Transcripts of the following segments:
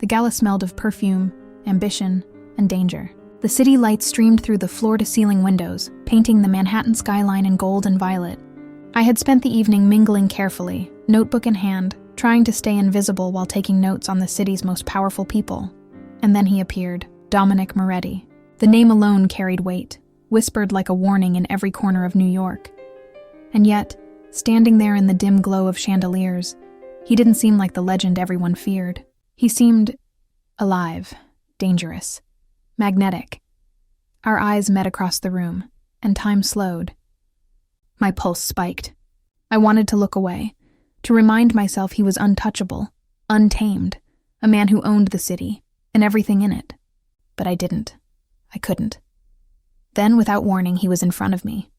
The gala smelled of perfume, ambition, and danger. The city lights streamed through the floor-to-ceiling windows, painting the Manhattan skyline in gold and violet. I had spent the evening mingling carefully, notebook in hand, trying to stay invisible while taking notes on the city's most powerful people. And then he appeared, Dominic Moretti. The name alone carried weight, whispered like a warning in every corner of New York. And yet, standing there in the dim glow of chandeliers, he didn't seem like the legend everyone feared. He seemed alive, dangerous, magnetic. Our eyes met across the room, and time slowed. My pulse spiked. I wanted to look away, to remind myself he was untouchable, untamed, a man who owned the city, and everything in it. But I didn't. I couldn't. Then, without warning, he was in front of me.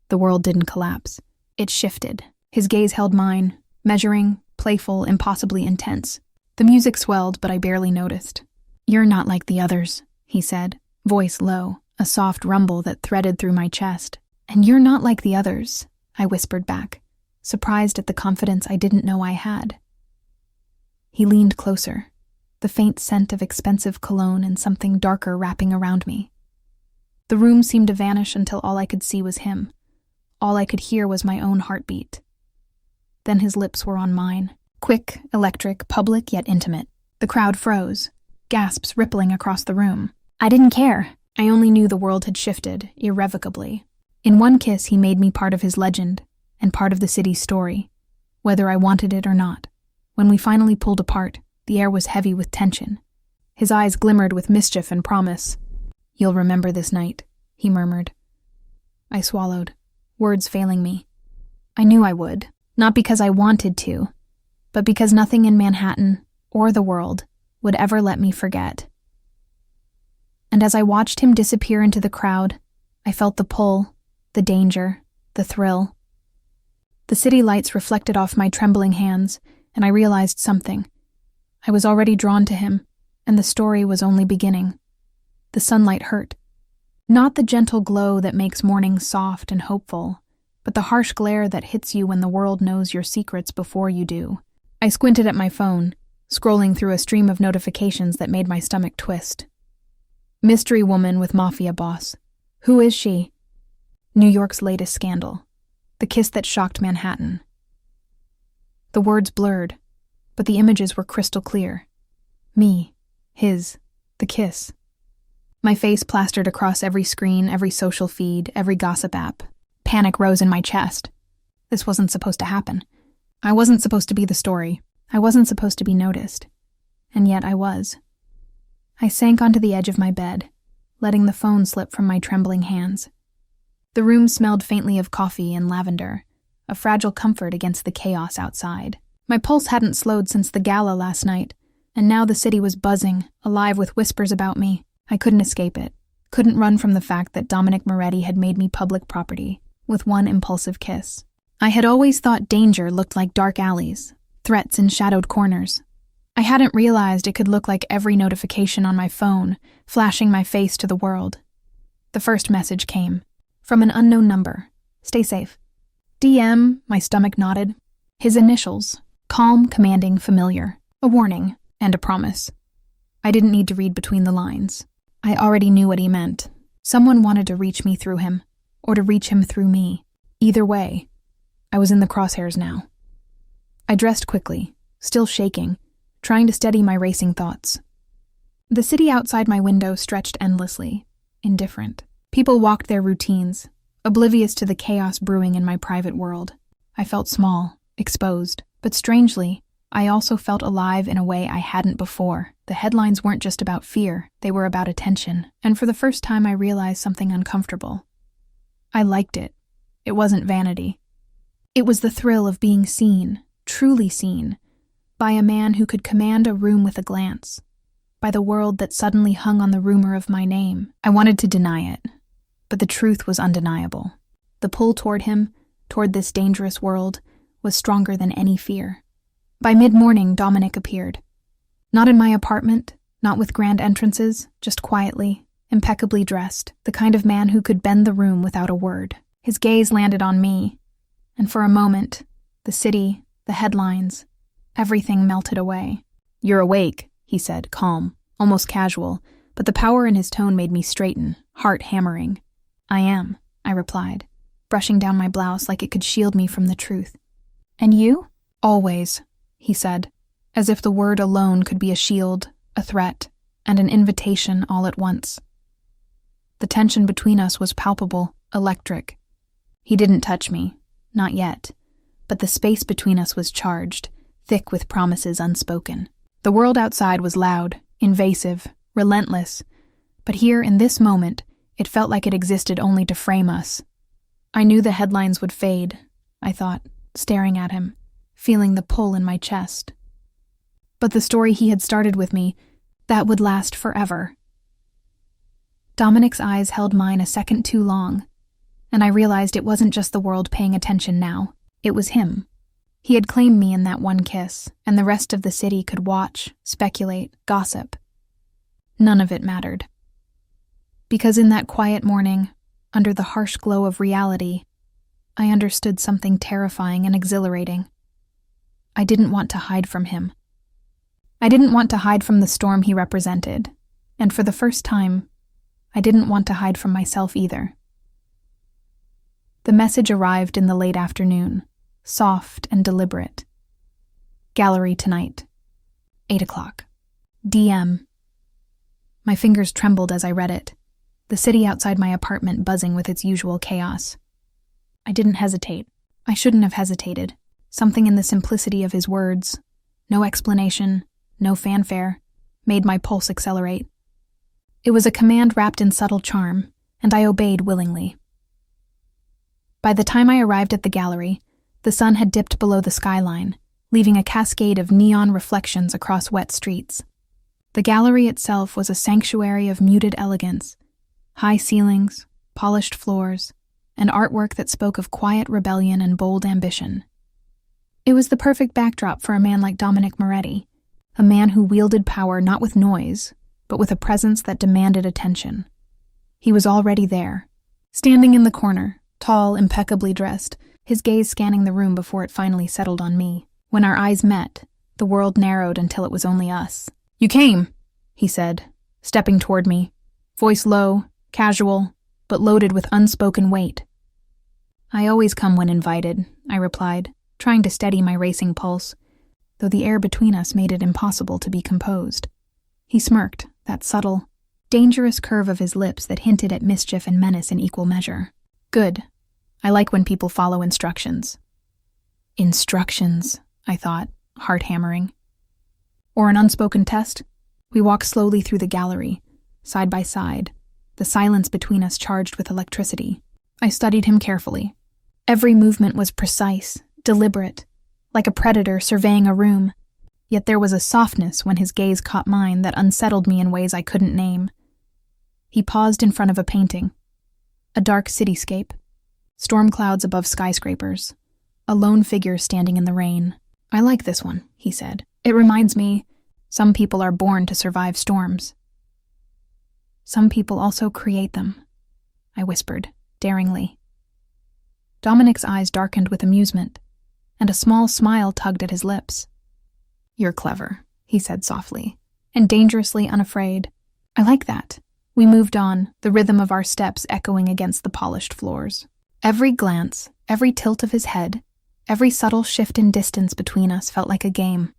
The world didn't collapse. It shifted. His gaze held mine, measuring, playful, impossibly intense. The music swelled, but I barely noticed. "You're not like the others," he said, voice low, a soft rumble that threaded through my chest. "And you're not like the others," I whispered back, surprised at the confidence I didn't know I had. He leaned closer, the faint scent of expensive cologne and something darker wrapping around me. The room seemed to vanish until all I could see was him. All I could hear was my own heartbeat. Then his lips were on mine. Quick, electric, public yet intimate. The crowd froze, gasps rippling across the room. I didn't care. I only knew the world had shifted, irrevocably. In one kiss, he made me part of his legend, and part of the city's story, whether I wanted it or not. When we finally pulled apart, the air was heavy with tension. His eyes glimmered with mischief and promise. "You'll remember this night," he murmured. I swallowed, words failing me. I knew I would, not because I wanted to, but because nothing in Manhattan, or the world, would ever let me forget. And as I watched him disappear into the crowd, I felt the pull, the danger, the thrill. The city lights reflected off my trembling hands, and I realized something. I was already drawn to him, and the story was only beginning. The sunlight hurt. Not the gentle glow that makes mornings soft and hopeful, but the harsh glare that hits you when the world knows your secrets before you do. I squinted at my phone, scrolling through a stream of notifications that made my stomach twist. Mystery woman with Mafiaboss. Who is she? New York's latest scandal. The kiss that shocked Manhattan. The words blurred, but the images were crystal clear. Me, his, the kiss. My face plastered across every screen, every social feed, every gossip app. Panic rose in my chest. This wasn't supposed to happen. I wasn't supposed to be the story. I wasn't supposed to be noticed. And yet I was. I sank onto the edge of my bed, letting the phone slip from my trembling hands. The room smelled faintly of coffee and lavender, a fragile comfort against the chaos outside. My pulse hadn't slowed since the gala last night, and now the city was buzzing, alive with whispers about me. I couldn't escape it, couldn't run from the fact that Dominic Moretti had made me public property, with one impulsive kiss. I had always thought danger looked like dark alleys, threats in shadowed corners. I hadn't realized it could look like every notification on my phone, flashing my face to the world. The first message came, from an unknown number. Stay safe. DM, my stomach nodded. His initials, calm, commanding, familiar. A warning, and a promise. I didn't need to read between the lines. I already knew what he meant. Someone wanted to reach me through him, or to reach him through me. Either way, I was in the crosshairs now. I dressed quickly, still shaking, trying to steady my racing thoughts. The city outside my window stretched endlessly, indifferent. People walked their routines, oblivious to the chaos brewing in my private world. I felt small, exposed, but strangely, I also felt alive in a way I hadn't before. The headlines weren't just about fear, they were about attention, and for the first time I realized something uncomfortable. I liked it. It wasn't vanity. It was the thrill of being seen, truly seen, by a man who could command a room with a glance, by the world that suddenly hung on the rumor of my name. I wanted to deny it, but the truth was undeniable. The pull toward him, toward this dangerous world, was stronger than any fear. By mid-morning, Dominic appeared. Not in my apartment, not with grand entrances, just quietly, impeccably dressed, the kind of man who could bend the room without a word. His gaze landed on me, and for a moment, the city, the headlines, everything melted away. "You're awake," he said, calm, almost casual, but the power in his tone made me straighten, heart hammering. I am, I replied, brushing down my blouse like it could shield me from the truth. And you? Always, he said, as if the word alone could be a shield, a threat, and an invitation all at once. The tension between us was palpable, electric. He didn't touch me, not yet, but the space between us was charged, thick with promises unspoken. The world outside was loud, invasive, relentless, but here in this moment, it felt like it existed only to frame us. I knew the headlines would fade, I thought, staring at him, feeling the pull in my chest. But the story he had started with me, that would last forever. Dominic's eyes held mine a second too long, and I realized it wasn't just the world paying attention now, it was him. He had claimed me in that one kiss, and the rest of the city could watch, speculate, gossip. None of it mattered. Because in that quiet morning, under the harsh glow of reality, I understood something terrifying and exhilarating. I didn't want to hide from him. I didn't want to hide from the storm he represented, and for the first time, I didn't want to hide from myself either. The message arrived in the late afternoon, soft and deliberate. Gallery tonight. 8 o'clock. DM. My fingers trembled as I read it, the city outside my apartment buzzing with its usual chaos. I didn't hesitate. I shouldn't have hesitated. Something in the simplicity of his words, no explanation, no fanfare, made my pulse accelerate. It was a command wrapped in subtle charm, and I obeyed willingly. By the time I arrived at the gallery, the sun had dipped below the skyline, leaving a cascade of neon reflections across wet streets. The gallery itself was a sanctuary of muted elegance, high ceilings, polished floors, and artwork that spoke of quiet rebellion and bold ambition. It was the perfect backdrop for a man like Dominic Moretti, a man who wielded power not with noise, but with a presence that demanded attention. He was already there, standing in the corner, tall, impeccably dressed, his gaze scanning the room before it finally settled on me. When our eyes met, the world narrowed until it was only us. "You came," he said, stepping toward me, voice low, casual, but loaded with unspoken weight. "I always come when invited," I replied, trying to steady my racing pulse, though the air between us made it impossible to be composed. He smirked, that subtle, dangerous curve of his lips that hinted at mischief and menace in equal measure. "Good. I like when people follow instructions." Instructions, I thought, heart hammering. Or an unspoken test? We walked slowly through the gallery, side by side, the silence between us charged with electricity. I studied him carefully. Every movement was precise, deliberate, like a predator surveying a room. Yet there was a softness when his gaze caught mine that unsettled me in ways I couldn't name. He paused in front of a painting. A dark cityscape. Storm clouds above skyscrapers. A lone figure standing in the rain. "I like this one," he said. "It reminds me, some people are born to survive storms." "Some people also create them," I whispered, daringly. Dominic's eyes darkened with amusement, and a small smile tugged at his lips. "You're clever," he said softly, and dangerously unafraid. I like that. We moved on, the rhythm of our steps echoing against the polished floors. Every glance, every tilt of his head, every subtle shift in distance between us felt like a game.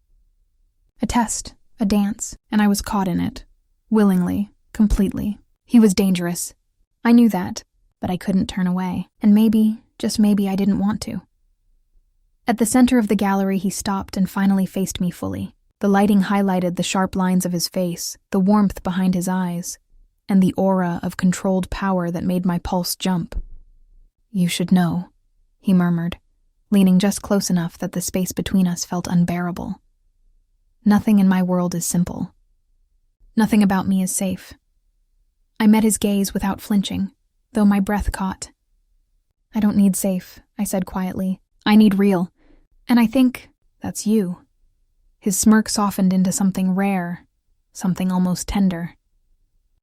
A test, a dance, and I was caught in it. Willingly, completely. He was dangerous. I knew that, but I couldn't turn away. And maybe, just maybe, I didn't want to. At the center of the gallery, he stopped and finally faced me fully. The lighting highlighted the sharp lines of his face, the warmth behind his eyes, and the aura of controlled power that made my pulse jump. "You should know," he murmured, leaning just close enough that the space between us felt unbearable. "Nothing in my world is simple. Nothing about me is safe." I met his gaze without flinching, though my breath caught. "I don't need safe," I said quietly. "I need real. And I think that's you." His smirk softened into something rare, something almost tender.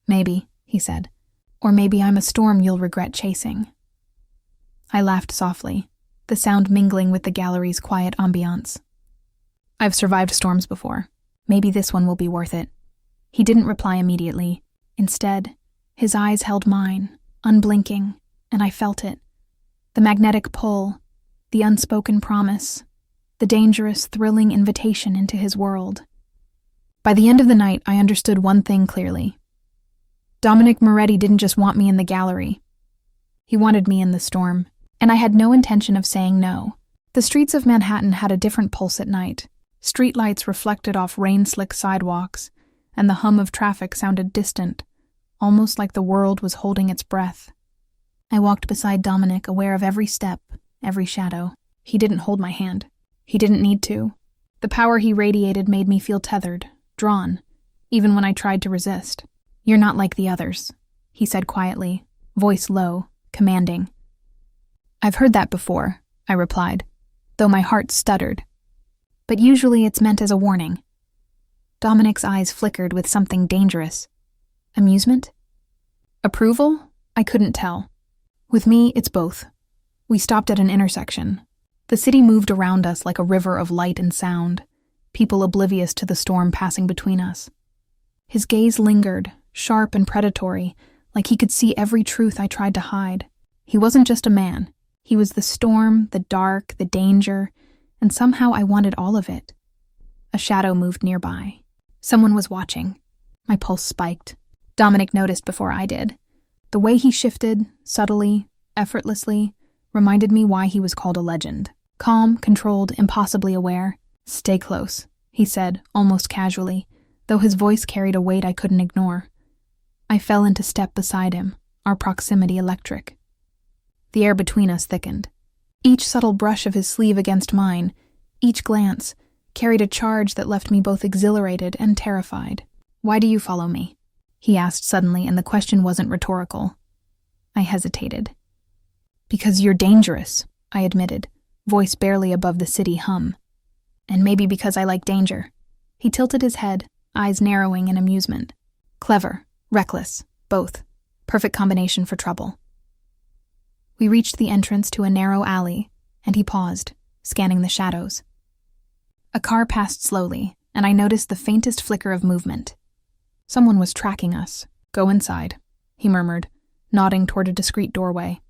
"Maybe," he said. "Or maybe I'm a storm you'll regret chasing." I laughed softly, the sound mingling with the gallery's quiet ambiance. "I've survived storms before. Maybe this one will be worth it. He didn't reply immediately. Instead, his eyes held mine, unblinking, and I felt it. The magnetic pull, the unspoken promise, the dangerous, thrilling invitation into his world. By the end of the night, I understood one thing clearly. Dominic Moretti didn't just want me in the gallery. He wanted me in the storm, and I had no intention of saying no. The streets of Manhattan had a different pulse at night. Streetlights reflected off rain-slick sidewalks, and the hum of traffic sounded distant, almost like the world was holding its breath. I walked beside Dominic, aware of every step, every shadow. He didn't hold my hand. He didn't need to. The power he radiated made me feel tethered, drawn, even when I tried to resist. "You're not like the others," he said quietly, voice low, commanding. "I've heard that before," I replied, though my heart stuttered. "But usually it's meant as a warning." Dominic's eyes flickered with something dangerous. Amusement? Approval? I couldn't tell. With me, it's both. We stopped at an intersection. The city moved around us like a river of light and sound, people oblivious to the storm passing between us. His gaze lingered, sharp and predatory, like he could see every truth I tried to hide. He wasn't just a man. He was the storm, the dark, the danger, and somehow I wanted all of it. A shadow moved nearby. Someone was watching. My pulse spiked. Dominic noticed before I did. The way he shifted, subtly, effortlessly, reminded me why he was called a legend. Calm, controlled, impossibly aware. "Stay close," he said, almost casually, though his voice carried a weight I couldn't ignore. I fell into step beside him, our proximity electric. The air between us thickened. Each subtle brush of his sleeve against mine, each glance, carried a charge that left me both exhilarated and terrified. "Why do you follow me?" he asked suddenly, and the question wasn't rhetorical. I hesitated. "Because you're dangerous," I admitted, voice barely above the city hum. "And maybe because I like danger." He tilted his head, eyes narrowing in amusement. "Clever, reckless, both. Perfect combination for trouble." We reached the entrance to a narrow alley, and he paused, scanning the shadows. A car passed slowly, and I noticed the faintest flicker of movement. Someone was tracking us. "Go inside," he murmured, nodding toward a discreet doorway.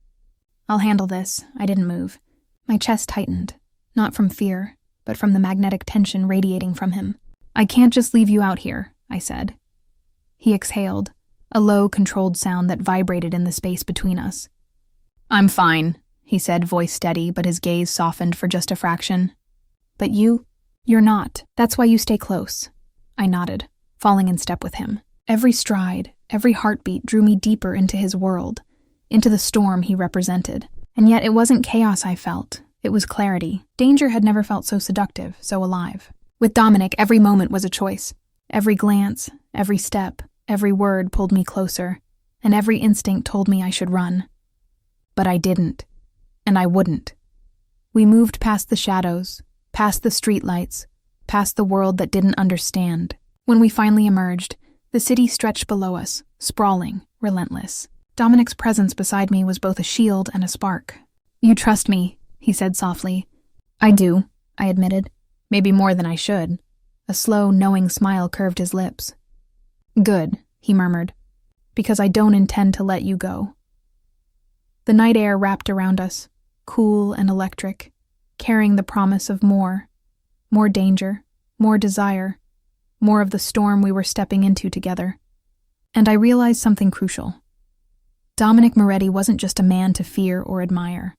"I'll handle this." I didn't move. My chest tightened, not from fear, but from the magnetic tension radiating from him. "I can't just leave you out here," I said. He exhaled, a low, controlled sound that vibrated in the space between us. "I'm fine," he said, voice steady, but his gaze softened for just a fraction. "But you're not. That's why you stay close." I nodded, falling in step with him. Every stride, every heartbeat drew me deeper into his world, into the storm he represented. And yet it wasn't chaos I felt, it was clarity. Danger had never felt so seductive, so alive. With Dominic, every moment was a choice. Every glance, every step, every word pulled me closer, and every instinct told me I should run. But I didn't, and I wouldn't. We moved past the shadows, past the streetlights, past the world that didn't understand. When we finally emerged, the city stretched below us, sprawling, relentless. Dominic's presence beside me was both a shield and a spark. "You trust me," he said softly. "I do," I admitted. Maybe more than I should. A slow, knowing smile curved his lips. "Good," he murmured, "because I don't intend to let you go." The night air wrapped around us, cool and electric, carrying the promise of more danger, more desire, more of the storm we were stepping into together. And I realized something crucial. Dominic Moretti wasn't just a man to fear or admire.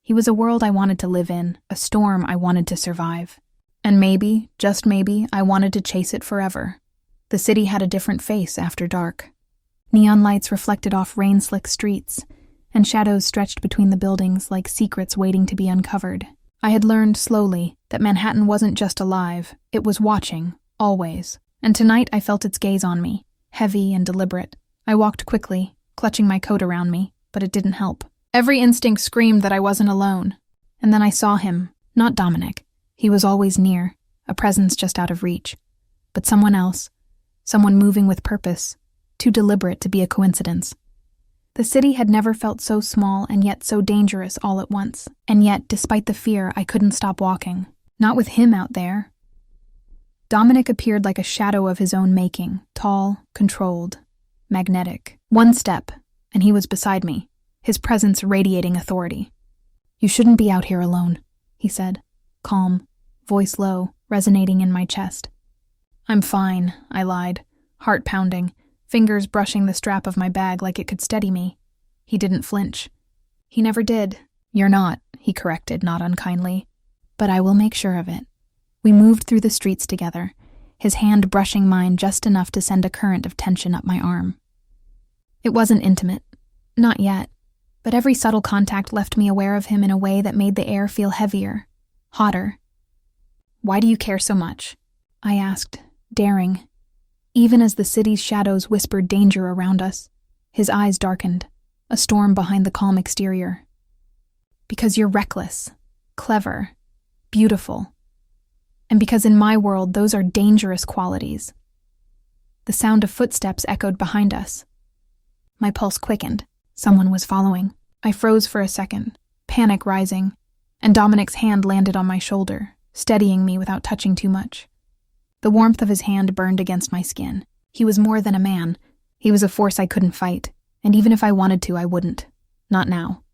He was a world I wanted to live in, a storm I wanted to survive. And maybe, just maybe, I wanted to chase it forever. The city had a different face after dark. Neon lights reflected off rain-slick streets, and shadows stretched between the buildings like secrets waiting to be uncovered. I had learned slowly that Manhattan wasn't just alive, it was watching, always. And tonight I felt its gaze on me, heavy and deliberate. I walked quickly, clutching my coat around me, but it didn't help. Every instinct screamed that I wasn't alone. And then I saw him, not Dominic. He was always near, a presence just out of reach. But someone else, someone moving with purpose, too deliberate to be a coincidence. The city had never felt so small and yet so dangerous all at once. And yet, despite the fear, I couldn't stop walking. Not with him out there. Dominic appeared like a shadow of his own making, tall, controlled, magnetic. One step, and he was beside me, his presence radiating authority. "You shouldn't be out here alone," he said, calm, voice low, resonating in my chest. "I'm fine," I lied, heart pounding, fingers brushing the strap of my bag like it could steady me. He didn't flinch. He never did. "You're not," he corrected, not unkindly. "But I will make sure of it." We moved through the streets together, his hand brushing mine just enough to send a current of tension up my arm. It wasn't intimate. Not yet. But every subtle contact left me aware of him in a way that made the air feel heavier, hotter. "Why do you care so much?" I asked, daring. Even as the city's shadows whispered danger around us, his eyes darkened, a storm behind the calm exterior. "Because you're reckless, clever, beautiful. And because in my world, those are dangerous qualities." The sound of footsteps echoed behind us. My pulse quickened. Someone was following. I froze for a second, panic rising, and Dominic's hand landed on my shoulder, steadying me without touching too much. The warmth of his hand burned against my skin. He was more than a man. He was a force I couldn't fight, and even if I wanted to, I wouldn't. Not now.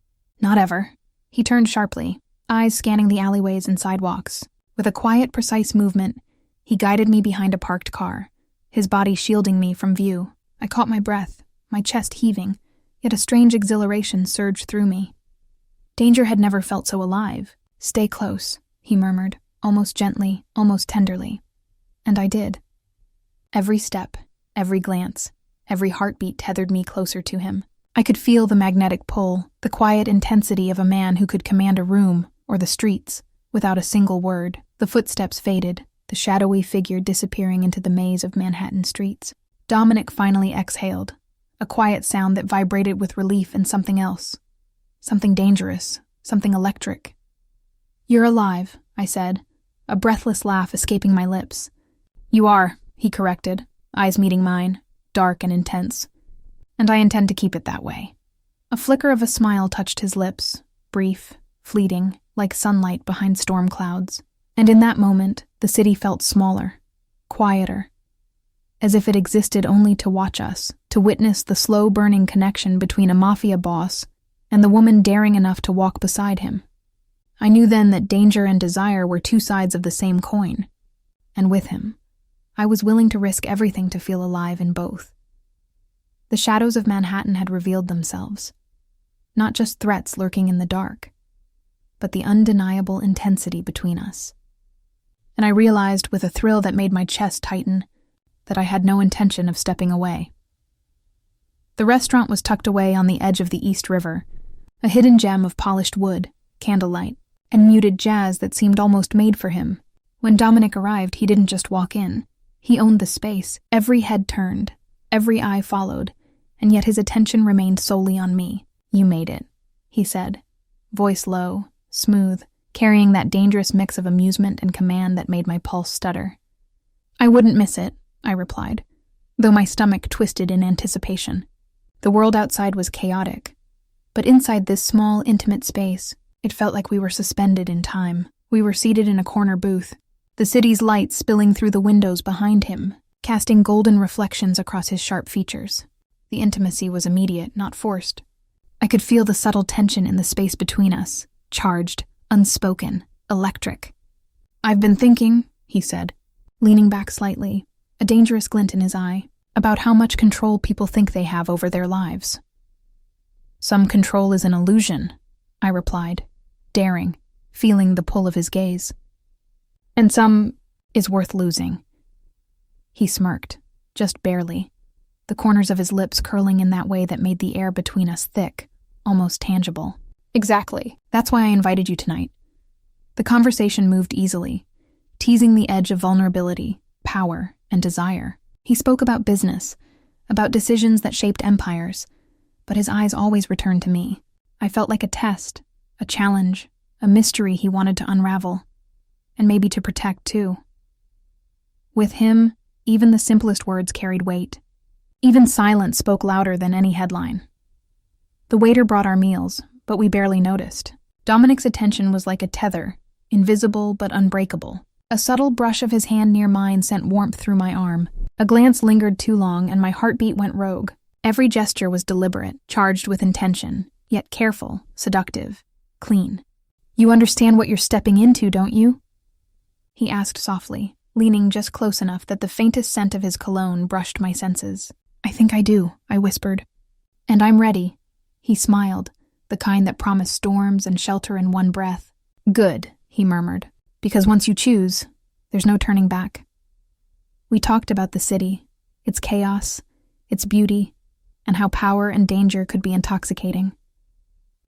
Not ever. He turned sharply, eyes scanning the alleyways and sidewalks. With a quiet, precise movement, he guided me behind a parked car, his body shielding me from view. I caught my breath, my chest heaving, yet a strange exhilaration surged through me. Danger had never felt so alive. "Stay close," he murmured, almost gently, almost tenderly. And I did. Every step, every glance, every heartbeat tethered me closer to him. I could feel the magnetic pull, the quiet intensity of a man who could command a room or the streets without a single word. The footsteps faded, the shadowy figure disappearing into the maze of Manhattan streets. Dominic finally exhaled, a quiet sound that vibrated with relief and something else. Something dangerous, something electric. "You're alive," I said, a breathless laugh escaping my lips. "You are," he corrected, eyes meeting mine, dark and intense. "And I intend to keep it that way." A flicker of a smile touched his lips, brief, fleeting, like sunlight behind storm clouds. And in that moment, the city felt smaller, quieter, as if it existed only to watch us, to witness the slow-burning connection between a Mafia boss and the woman daring enough to walk beside him. I knew then that danger and desire were two sides of the same coin, and with him, I was willing to risk everything to feel alive in both. The shadows of Manhattan had revealed themselves, not just threats lurking in the dark, but the undeniable intensity between us. And I realized with a thrill that made my chest tighten that I had no intention of stepping away. The restaurant was tucked away on the edge of the East River, a hidden gem of polished wood, candlelight, and muted jazz that seemed almost made for him. When Dominic arrived, he didn't just walk in. He owned the space. Every head turned, every eye followed, and yet his attention remained solely on me. "You made it," he said, voice low, smooth, carrying that dangerous mix of amusement and command that made my pulse stutter. "I wouldn't miss it," I replied, though my stomach twisted in anticipation. The world outside was chaotic, but inside this small, intimate space, it felt like we were suspended in time. We were seated in a corner booth, the city's light spilling through the windows behind him, casting golden reflections across his sharp features. The intimacy was immediate, not forced. I could feel the subtle tension in the space between us, charged, unspoken, electric. "I've been thinking," he said, leaning back slightly, a dangerous glint in his eye, about how much control people think they have over their lives. "Some control is an illusion," I replied, daring, feeling the pull of his gaze. "And some is worth losing." He smirked, just barely, the corners of his lips curling in that way that made the air between us thick, almost tangible. "Exactly. That's why I invited you tonight." The conversation moved easily, teasing the edge of vulnerability, power, and desire. He spoke about business, about decisions that shaped empires, but his eyes always returned to me. I felt like a test, a challenge, a mystery he wanted to unravel, and maybe to protect too. With him, even the simplest words carried weight. Even silence spoke louder than any headline. The waiter brought our meals, but we barely noticed. Dominic's attention was like a tether, invisible but unbreakable, A subtle brush of his hand near mine sent warmth through my arm. A glance lingered too long, and my heartbeat went rogue. Every gesture was deliberate, charged with intention, yet careful, seductive, clean. "You understand what you're stepping into, don't you?" he asked softly, leaning just close enough that the faintest scent of his cologne brushed my senses. "I think I do," I whispered. "And I'm ready." He smiled, the kind that promised storms and shelter in one breath. "Good," he murmured, "because once you choose, there's no turning back." We talked about the city, its chaos, its beauty, and how power and danger could be intoxicating.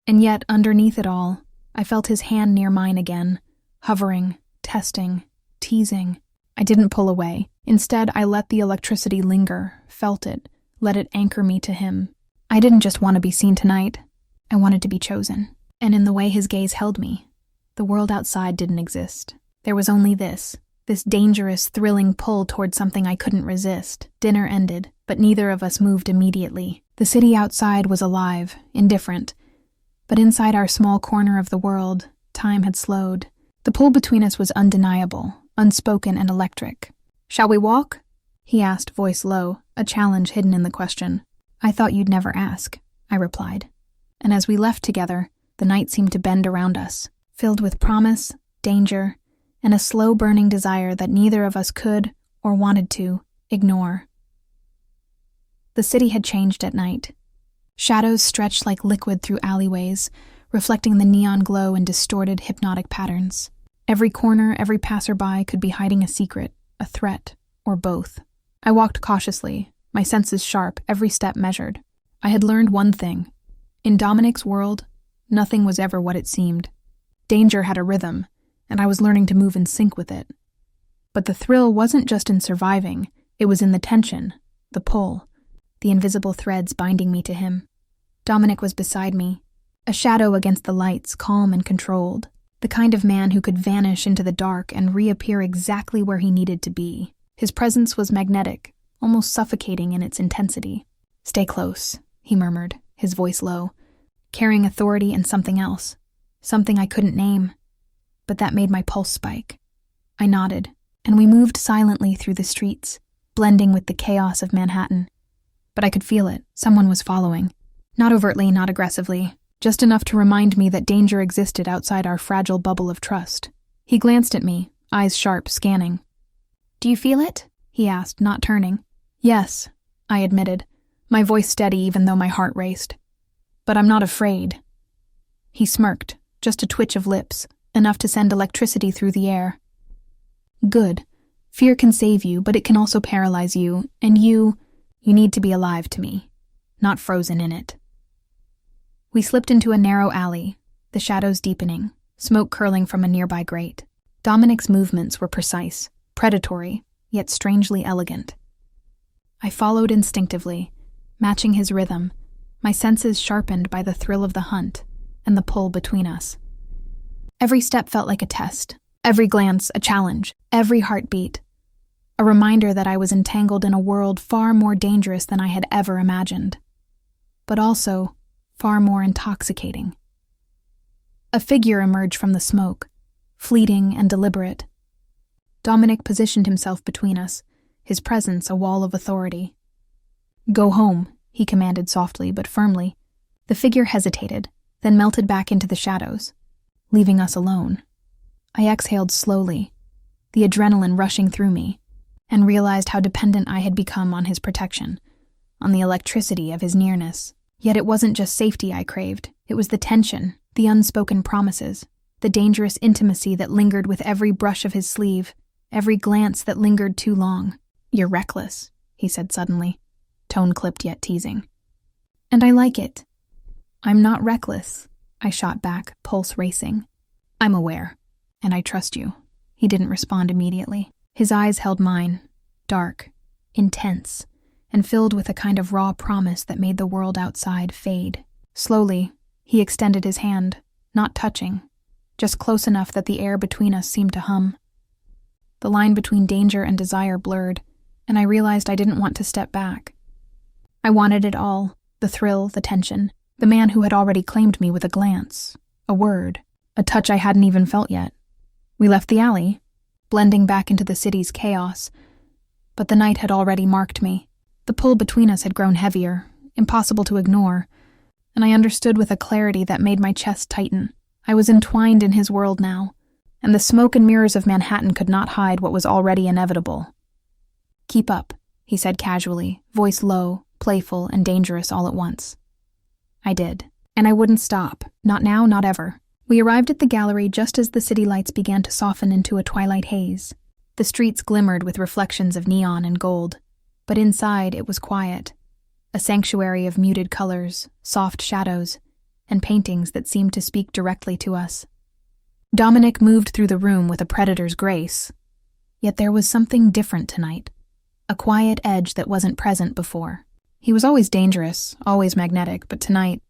And yet, underneath it all, I felt his hand near mine again, hovering, testing, teasing. I didn't pull away. Instead, I let the electricity linger, felt it, let it anchor me to him. I didn't just want to be seen tonight. I wanted to be chosen. And in the way his gaze held me, the world outside didn't exist. There was only this dangerous, thrilling pull toward something I couldn't resist. Dinner ended, but neither of us moved immediately. The city outside was alive, indifferent. But inside our small corner of the world, time had slowed. The pull between us was undeniable, unspoken and electric. "Shall we walk?" he asked, voice low, a challenge hidden in the question. "I thought you'd never ask," I replied. And as we left together, the night seemed to bend around us, filled with promise, danger, and a slow-burning desire that neither of us could, or wanted to, ignore. The city had changed at night. Shadows stretched like liquid through alleyways, reflecting the neon glow in distorted, hypnotic patterns. Every corner, every passerby could be hiding a secret, a threat, or both. I walked cautiously, my senses sharp, every step measured. I had learned one thing. In Dominic's world, nothing was ever what it seemed. Danger had a rhythm, and I was learning to move in sync with it. But the thrill wasn't just in surviving, it was in the tension, the pull, the invisible threads binding me to him. Dominic was beside me, a shadow against the lights, calm and controlled, the kind of man who could vanish into the dark and reappear exactly where he needed to be. His presence was magnetic, almost suffocating in its intensity. "Stay close," he murmured, his voice low, carrying authority and something else, something I couldn't name, but that made my pulse spike. I nodded, and we moved silently through the streets, blending with the chaos of Manhattan. But I could feel it. Someone was following. Not overtly, not aggressively, just enough to remind me that danger existed outside our fragile bubble of trust. He glanced at me, eyes sharp, scanning. "Do you feel it?" he asked, not turning. "Yes," I admitted, my voice steady even though my heart raced. "But I'm not afraid." He smirked, just a twitch of lips, enough to send electricity through the air. "Good. Fear can save you, but it can also paralyze you, and you need to be alive to me, not frozen in it." We slipped into a narrow alley, the shadows deepening, smoke curling from a nearby grate. Dominic's movements were precise, predatory, yet strangely elegant. I followed instinctively, matching his rhythm, my senses sharpened by the thrill of the hunt and the pull between us. Every step felt like a test, every glance a challenge, every heartbeat a reminder that I was entangled in a world far more dangerous than I had ever imagined, but also far more intoxicating. A figure emerged from the smoke, fleeting and deliberate. Dominic positioned himself between us, his presence a wall of authority. "Go home," he commanded softly but firmly. The figure hesitated, then melted back into the shadows, leaving us alone. I exhaled slowly, the adrenaline rushing through me, and realized how dependent I had become on his protection, on the electricity of his nearness. Yet it wasn't just safety I craved, it was the tension, the unspoken promises, the dangerous intimacy that lingered with every brush of his sleeve, every glance that lingered too long. "You're reckless," he said suddenly, tone clipped yet teasing. "And I like it." "I'm not reckless," I shot back, pulse racing. "I'm aware, and I trust you." He didn't respond immediately. His eyes held mine, dark, intense, and filled with a kind of raw promise that made the world outside fade. Slowly, he extended his hand, not touching, just close enough that the air between us seemed to hum. The line between danger and desire blurred, and I realized I didn't want to step back. I wanted it all, the thrill, the tension, the man who had already claimed me with a glance, a word, a touch I hadn't even felt yet. We left the alley, blending back into the city's chaos. But the night had already marked me. The pull between us had grown heavier, impossible to ignore, and I understood with a clarity that made my chest tighten. I was entwined in his world now, and the smoke and mirrors of Manhattan could not hide what was already inevitable. "Keep up," he said casually, voice low, playful, and dangerous all at once. I did, and I wouldn't stop. Not now, not ever. We arrived at the gallery just as the city lights began to soften into a twilight haze. The streets glimmered with reflections of neon and gold, but inside it was quiet, a sanctuary of muted colors, soft shadows, and paintings that seemed to speak directly to us. Dominic moved through the room with a predator's grace, yet there was something different tonight, a quiet edge that wasn't present before. He was always dangerous, always magnetic, but tonight,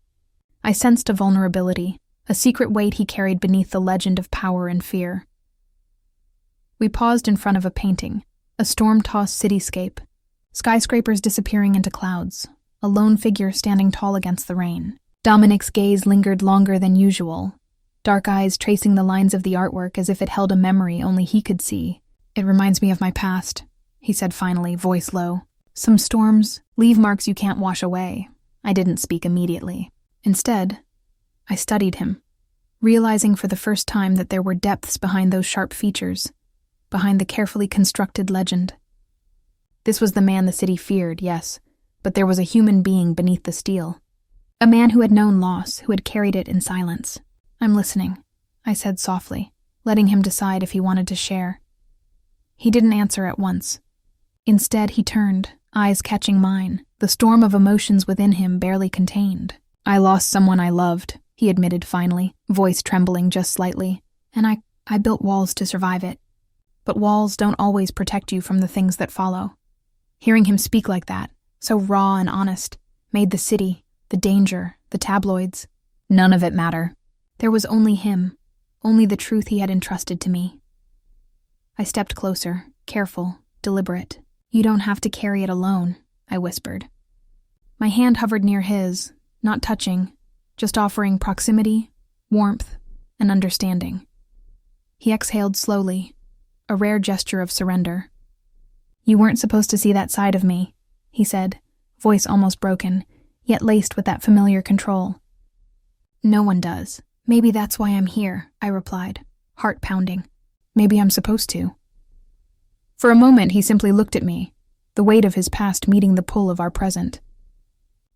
I sensed a vulnerability, a secret weight he carried beneath the legend of power and fear. We paused in front of a painting, a storm-tossed cityscape, skyscrapers disappearing into clouds, a lone figure standing tall against the rain. Dominic's gaze lingered longer than usual, dark eyes tracing the lines of the artwork as if it held a memory only he could see. "It reminds me of my past," he said finally, voice low. "Some storms leave marks you can't wash away." I didn't speak immediately. Instead, I studied him, realizing for the first time that there were depths behind those sharp features, behind the carefully constructed legend. This was the man the city feared, yes, but there was a human being beneath the steel. A man who had known loss, who had carried it in silence. "I'm listening," I said softly, letting him decide if he wanted to share. He didn't answer at once. Instead, he turned, eyes catching mine, the storm of emotions within him barely contained. "I lost someone I loved," he admitted finally, voice trembling just slightly, "and I built walls to survive it. But walls don't always protect you from the things that follow." Hearing him speak like that, so raw and honest, made the city, the danger, the tabloids, none of it matter. There was only him, only the truth he had entrusted to me. I stepped closer, careful, deliberate. "You don't have to carry it alone," I whispered. My hand hovered near his, not touching, just offering proximity, warmth, and understanding. He exhaled slowly, a rare gesture of surrender. "You weren't supposed to see that side of me," he said, voice almost broken, yet laced with that familiar control. "No one does. Maybe that's why I'm here," I replied, heart pounding. "Maybe I'm supposed to." For a moment, he simply looked at me, the weight of his past meeting the pull of our present.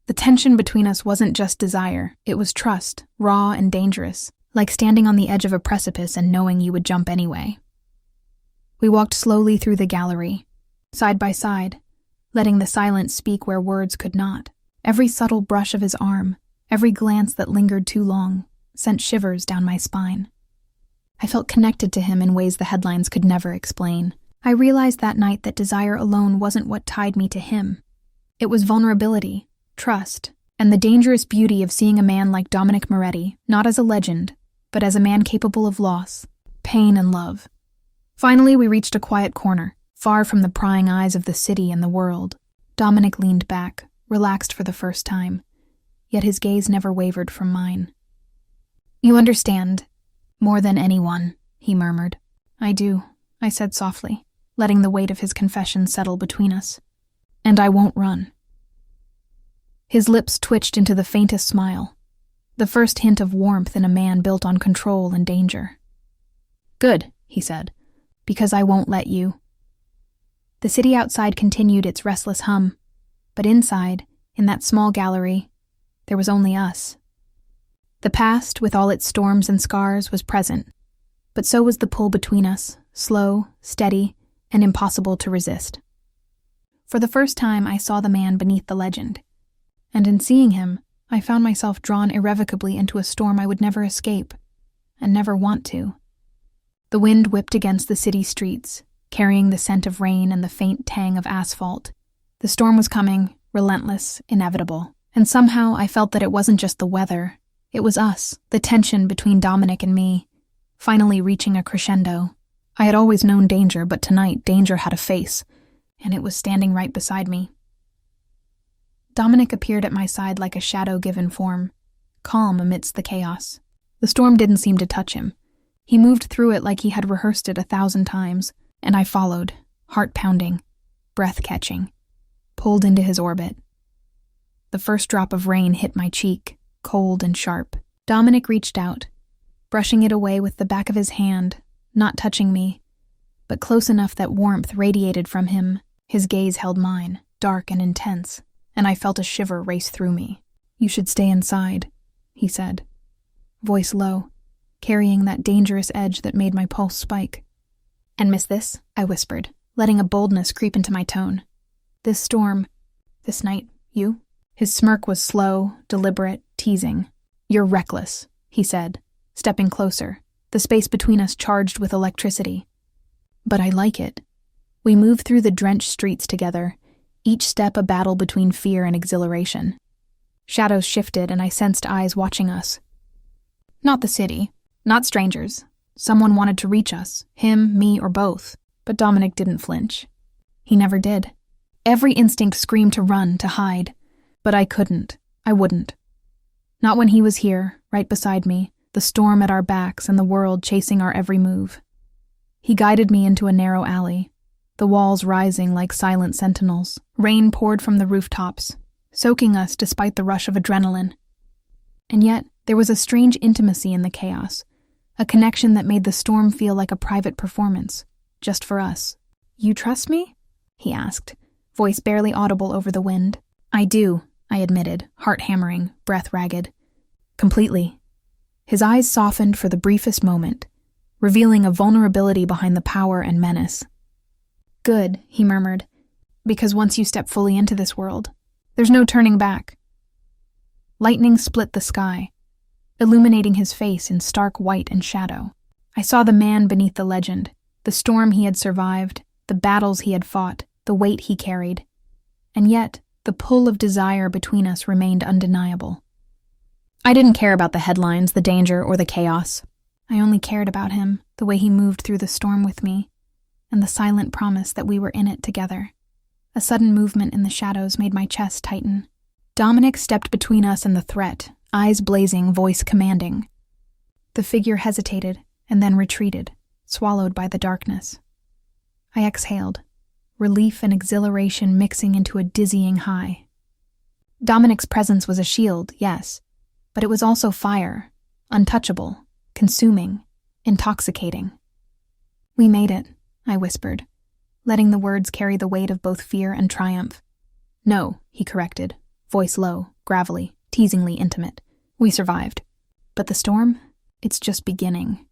The tension between us wasn't just desire, it was trust, raw and dangerous, like standing on the edge of a precipice and knowing you would jump anyway. We walked slowly through the gallery, side by side, letting the silence speak where words could not. Every subtle brush of his arm, every glance that lingered too long, sent shivers down my spine. I felt connected to him in ways the headlines could never explain. I realized that night that desire alone wasn't what tied me to him. It was vulnerability, trust, and the dangerous beauty of seeing a man like Dominic Moretti, not as a legend, but as a man capable of loss, pain, and love. Finally, we reached a quiet corner, far from the prying eyes of the city and the world. Dominic leaned back, relaxed for the first time, yet his gaze never wavered from mine. "You understand, more than anyone," he murmured. "I do," I said softly, letting the weight of his confession settle between us. "And I won't run." His lips twitched into the faintest smile, the first hint of warmth in a man built on control and danger. "Good," he said, "because I won't let you." The city outside continued its restless hum, but inside, in that small gallery, there was only us. The past, with all its storms and scars, was present, but so was the pull between us, slow, steady, and impossible to resist. For the first time, I saw the man beneath the legend, and in seeing him, I found myself drawn irrevocably into a storm I would never escape, and never want to. The wind whipped against the city streets, carrying the scent of rain and the faint tang of asphalt. The storm was coming, relentless, inevitable, and somehow I felt that it wasn't just the weather, it was us, the tension between Dominic and me, finally reaching a crescendo. I had always known danger, but tonight danger had a face, and it was standing right beside me. Dominic appeared at my side like a shadow given form, calm amidst the chaos. The storm didn't seem to touch him. He moved through it like he had rehearsed it 1,000 times, and I followed, heart pounding, breath catching, pulled into his orbit. The first drop of rain hit my cheek, cold and sharp. Dominic reached out, brushing it away with the back of his hand, not touching me, but close enough that warmth radiated from him. His gaze held mine, dark and intense, and I felt a shiver race through me. "You should stay inside," he said, voice low, carrying that dangerous edge that made my pulse spike. "And miss this?" I whispered, letting a boldness creep into my tone. "This storm, this night, you?" His smirk was slow, deliberate, teasing. "You're reckless," he said, stepping closer, the space between us charged with electricity. "But I like it." We moved through the drenched streets together, each step a battle between fear and exhilaration. Shadows shifted and I sensed eyes watching us. Not the city, not strangers. Someone wanted to reach us, him, me, or both, but Dominic didn't flinch. He never did. Every instinct screamed to run, to hide, but I couldn't. I wouldn't. Not when he was here, right beside me, the storm at our backs and the world chasing our every move. He guided me into a narrow alley, the walls rising like silent sentinels. Rain poured from the rooftops, soaking us despite the rush of adrenaline. And yet, there was a strange intimacy in the chaos, a connection that made the storm feel like a private performance, just for us. "You trust me?" he asked, voice barely audible over the wind. "I do," I admitted, heart hammering, breath ragged. "Completely." His eyes softened for the briefest moment, revealing a vulnerability behind the power and menace. "Good," he murmured, "because once you step fully into this world, there's no turning back." Lightning split the sky, illuminating his face in stark white and shadow. I saw the man beneath the legend, the storm he had survived, the battles he had fought, the weight he carried. And yet, the pull of desire between us remained undeniable. I didn't care about the headlines, the danger, or the chaos. I only cared about him, the way he moved through the storm with me, and the silent promise that we were in it together. A sudden movement in the shadows made my chest tighten. Dominic stepped between us and the threat, eyes blazing, voice commanding. The figure hesitated and then retreated, swallowed by the darkness. I exhaled, relief and exhilaration mixing into a dizzying high. Dominic's presence was a shield, yes, but it was also fire, untouchable, consuming, intoxicating. "We made it," I whispered, letting the words carry the weight of both fear and triumph. "No," he corrected, voice low, gravelly, teasingly intimate. "We survived. But the storm? It's just beginning."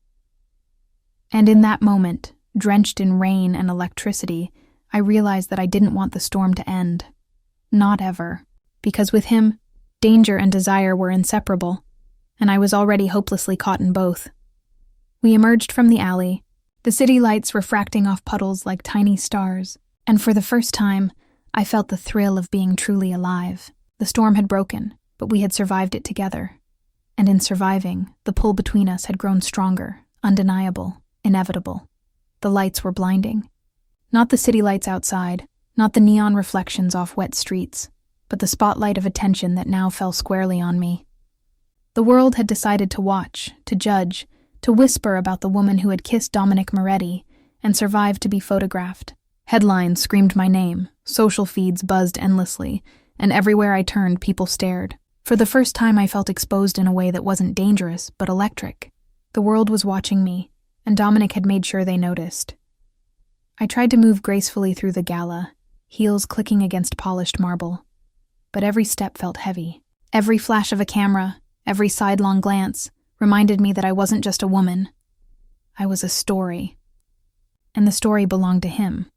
And in that moment, drenched in rain and electricity, I realized that I didn't want the storm to end. Not ever. Because with him, danger and desire were inseparable, and I was already hopelessly caught in both. We emerged from the alley, the city lights refracting off puddles like tiny stars, and for the first time, I felt the thrill of being truly alive. The storm had broken, but we had survived it together. And in surviving, the pull between us had grown stronger, undeniable, inevitable. The lights were blinding. Not the city lights outside, not the neon reflections off wet streets, but the spotlight of attention that now fell squarely on me. The world had decided to watch, to judge, to whisper about the woman who had kissed Dominic Moretti and survived to be photographed. Headlines screamed my name, social feeds buzzed endlessly, and everywhere I turned, people stared. For the first time, I felt exposed in a way that wasn't dangerous, but electric. The world was watching me, and Dominic had made sure they noticed. I tried to move gracefully through the gala, heels clicking against polished marble. But every step felt heavy. Every flash of a camera, every sidelong glance, reminded me that I wasn't just a woman. I was a story. And the story belonged to him.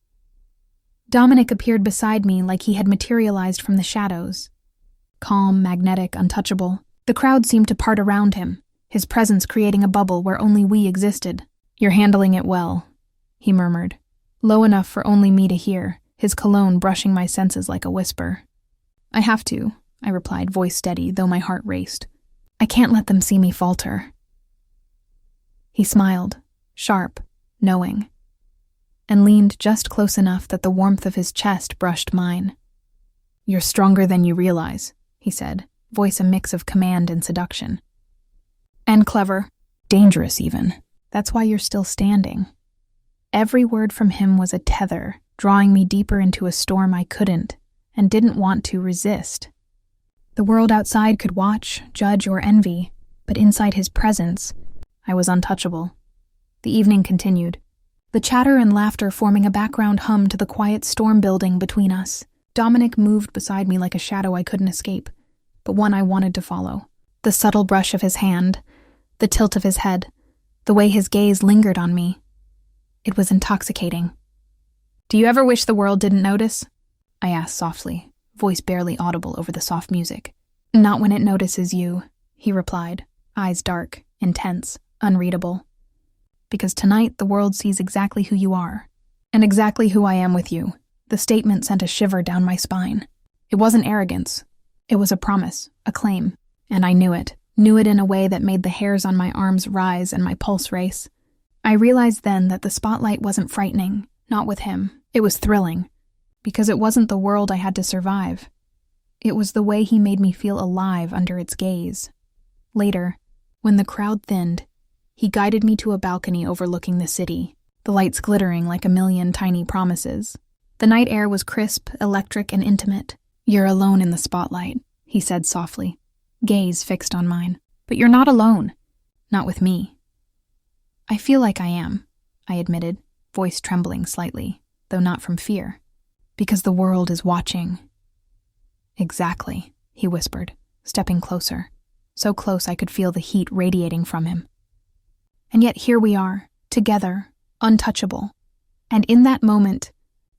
Dominic appeared beside me like he had materialized from the shadows. Calm, magnetic, untouchable. The crowd seemed to part around him, his presence creating a bubble where only we existed. "You're handling it well," he murmured, low enough for only me to hear, his cologne brushing my senses like a whisper. "I have to," I replied, voice steady, though my heart raced. "I can't let them see me falter." He smiled, sharp, knowing, and leaned just close enough that the warmth of his chest brushed mine. "You're stronger than you realize," he said, voice a mix of command and seduction. "And clever. Dangerous, even." That's why you're still standing." Every word from him was a tether, drawing me deeper into a storm I couldn't and didn't want to resist. The world outside could watch, judge, or envy, but inside his presence, I was untouchable. The evening continued, the chatter and laughter forming a background hum to the quiet storm building between us. Dominic moved beside me like a shadow I couldn't escape, but one I wanted to follow. The subtle brush of his hand, the tilt of his head, the way his gaze lingered on me. It was intoxicating. "Do you ever wish the world didn't notice?" I asked softly, voice barely audible over the soft music. "Not when it notices you," he replied, eyes dark, intense, unreadable. "Because tonight the world sees exactly who you are, and exactly who I am with you." The statement sent a shiver down my spine. It wasn't arrogance. It was a promise, a claim, and I knew it in a way that made the hairs on my arms rise and my pulse race. I realized then that the spotlight wasn't frightening, not with him. It was thrilling, because it wasn't the world I had to survive. It was the way he made me feel alive under its gaze. Later, when the crowd thinned, he guided me to a balcony overlooking the city, the lights glittering like a million tiny promises. The night air was crisp, electric, and intimate. "You're alone in the spotlight," he said softly, gaze fixed on mine. "But you're not alone. Not with me." "I feel like I am," I admitted, voice trembling slightly, though not from fear. "Because the world is watching." "Exactly," he whispered, stepping closer, so close I could feel the heat radiating from him. And yet here we are, together, untouchable. And in that moment,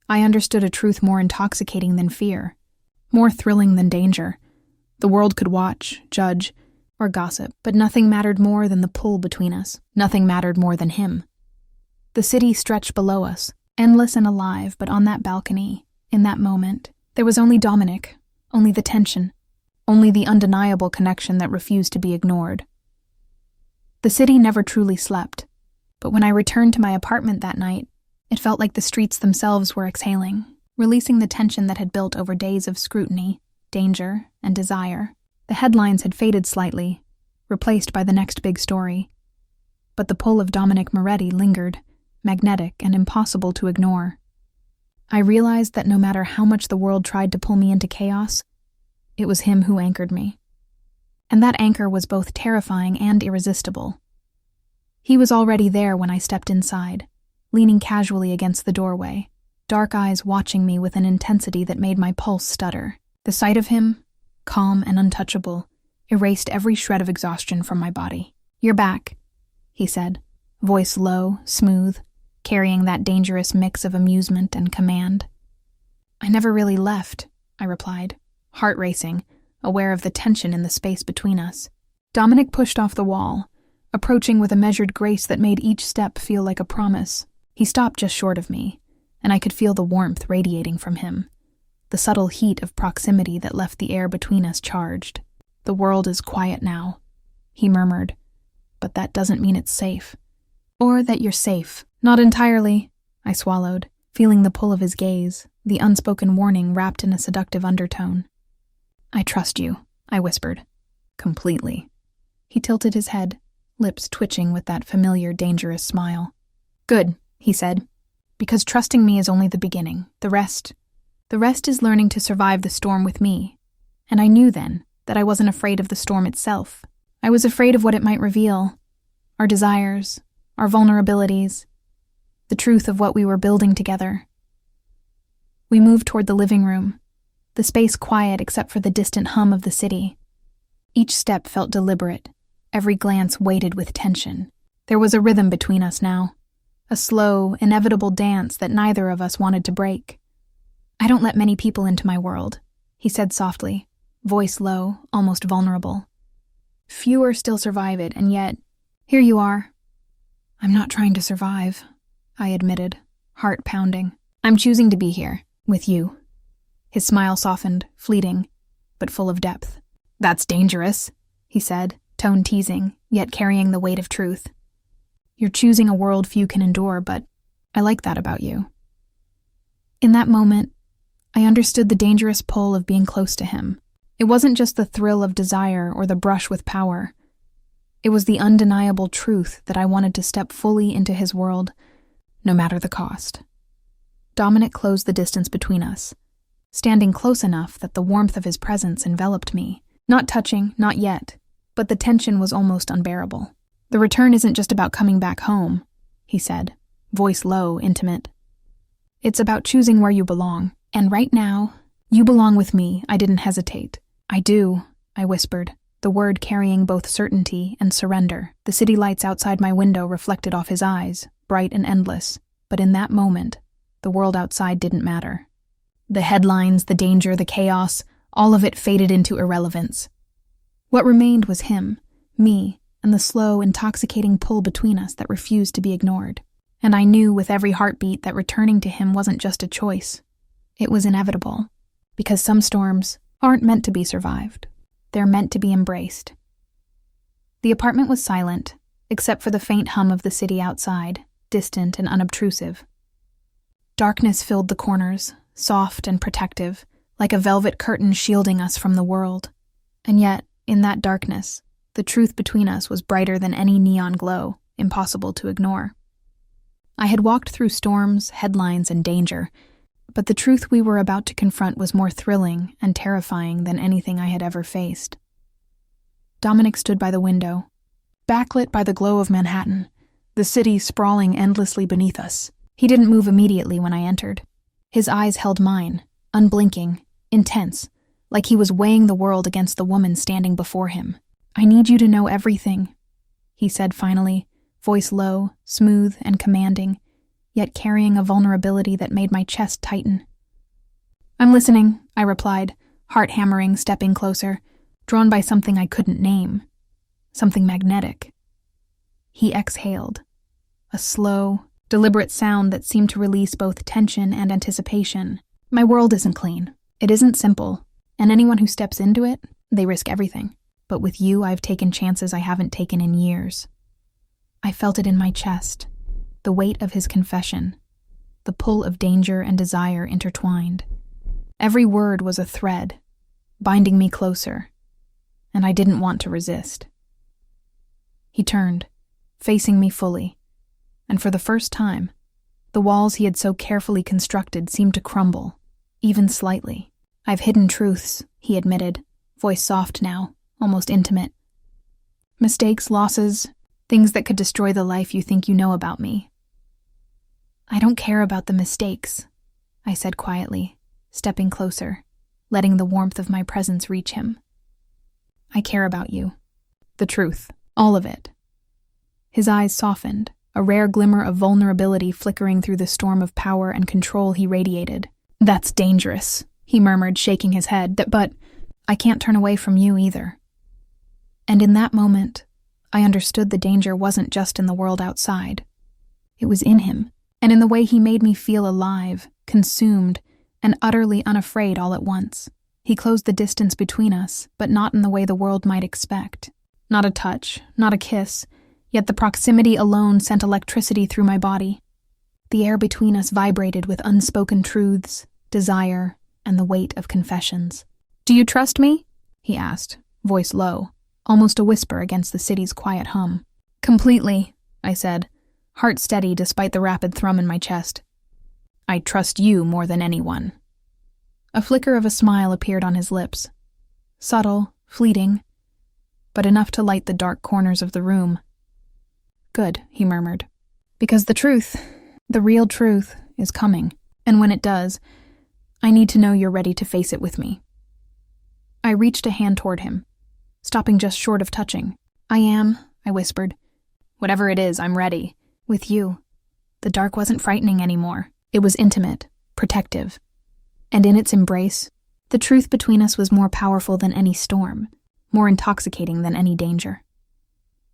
I understood a truth more intoxicating than fear, more thrilling than danger. The world could watch, judge, or gossip, but nothing mattered more than the pull between us. Nothing mattered more than him. The city stretched below us, endless and alive, but on that balcony, in that moment, there was only Dominic, only the tension, only the undeniable connection that refused to be ignored. The city never truly slept, but when I returned to my apartment that night, it felt like the streets themselves were exhaling, releasing the tension that had built over days of scrutiny, danger, and desire. The headlines had faded slightly, replaced by the next big story. But the pull of Dominic Moretti lingered, magnetic and impossible to ignore. I realized that no matter how much the world tried to pull me into chaos, it was him who anchored me. And that anchor was both terrifying and irresistible. He was already there when I stepped inside, leaning casually against the doorway, dark eyes watching me with an intensity that made my pulse stutter. The sight of him, calm and untouchable, erased every shred of exhaustion from my body. "You're back," he said, voice low, smooth, carrying that dangerous mix of amusement and command. "I never really left," I replied, heart racing, aware of the tension in the space between us. Dominic pushed off the wall, approaching with a measured grace that made each step feel like a promise. He stopped just short of me, and I could feel the warmth radiating from him, the subtle heat of proximity that left the air between us charged. "The world is quiet now," he murmured, "but that doesn't mean it's safe. Or that you're safe." "Not entirely," I swallowed, feeling the pull of his gaze, the unspoken warning wrapped in a seductive undertone. "I trust you," I whispered. "Completely." He tilted his head, lips twitching with that familiar, dangerous smile. "Good," he said, "because trusting me is only the beginning. The rest is learning to survive the storm with me." And I knew then that I wasn't afraid of the storm itself. I was afraid of what it might reveal. Our desires, our vulnerabilities, the truth of what we were building together. We moved toward the living room, the space quiet except for the distant hum of the city. Each step felt deliberate, every glance weighted with tension. There was a rhythm between us now, a slow, inevitable dance that neither of us wanted to break. "I don't let many people into my world," he said softly, voice low, almost vulnerable. "Fewer still survive it, and yet, here you are." "I'm not trying to survive," I admitted, heart pounding. "I'm choosing to be here, with you." His smile softened, fleeting, but full of depth. "That's dangerous," he said, tone teasing, yet carrying the weight of truth. "You're choosing a world few can endure, but I like that about you." In that moment, I understood the dangerous pull of being close to him. It wasn't just the thrill of desire or the brush with power. It was the undeniable truth that I wanted to step fully into his world, no matter the cost. Dominic closed the distance between us, standing close enough that the warmth of his presence enveloped me. Not touching, not yet, but the tension was almost unbearable. "The return isn't just about coming back home," he said, voice low, intimate. "It's about choosing where you belong. And right now, you belong with me." I didn't hesitate. "I do," I whispered, the word carrying both certainty and surrender. The city lights outside my window reflected off his eyes, bright and endless, but in that moment, the world outside didn't matter. The headlines, the danger, the chaos, all of it faded into irrelevance. What remained was him, me, and the slow, intoxicating pull between us that refused to be ignored. And I knew with every heartbeat that returning to him wasn't just a choice. It was inevitable, because some storms aren't meant to be survived. They're meant to be embraced. The apartment was silent, except for the faint hum of the city outside, distant and unobtrusive. Darkness filled the corners, soft and protective, like a velvet curtain shielding us from the world. And yet, in that darkness, the truth between us was brighter than any neon glow, impossible to ignore. I had walked through storms, headlines, and danger, but the truth we were about to confront was more thrilling and terrifying than anything I had ever faced. Dominic stood by the window, backlit by the glow of Manhattan, the city sprawling endlessly beneath us. He didn't move immediately when I entered. His eyes held mine, unblinking, intense, like he was weighing the world against the woman standing before him. "I need you to know everything," he said finally, voice low, smooth, and commanding, yet carrying a vulnerability that made my chest tighten. "I'm listening," I replied, heart hammering, stepping closer, drawn by something I couldn't name, something magnetic. He exhaled, a slow, deliberate sound that seemed to release both tension and anticipation. "My world isn't clean. It isn't simple, and anyone who steps into it, they risk everything. But with you, I've taken chances I haven't taken in years." I felt it in my chest, the weight of his confession, the pull of danger and desire intertwined. Every word was a thread, binding me closer, and I didn't want to resist. He turned, facing me fully, and for the first time, the walls he had so carefully constructed seemed to crumble, even slightly. "I've hidden truths," he admitted, voice soft now, almost intimate. "Mistakes, losses, things that could destroy the life you think you know about me." "I don't care about the mistakes," I said quietly, stepping closer, letting the warmth of my presence reach him. "I care about you. The truth, all of it." His eyes softened, a rare glimmer of vulnerability flickering through the storm of power and control he radiated. "That's dangerous," he murmured, shaking his head, "but I can't turn away from you either." And in that moment, I understood the danger wasn't just in the world outside. It was in him, and in the way he made me feel alive, consumed, and utterly unafraid all at once. He closed the distance between us, but not in the way the world might expect. Not a touch, not a kiss, yet the proximity alone sent electricity through my body. The air between us vibrated with unspoken truths, desire, and the weight of confessions. "Do you trust me?" he asked, voice low, almost a whisper against the city's quiet hum. "Completely," I said, heart steady despite the rapid thrum in my chest. "I trust you more than anyone." A flicker of a smile appeared on his lips. Subtle, fleeting, but enough to light the dark corners of the room. "Good," he murmured, "because the truth, the real truth, is coming, and when it does, I need to know you're ready to face it with me." I reached a hand toward him, stopping just short of touching. "I am," I whispered. "Whatever it is, I'm ready. With you." The dark wasn't frightening anymore. It was intimate, protective. And in its embrace, the truth between us was more powerful than any storm, more intoxicating than any danger.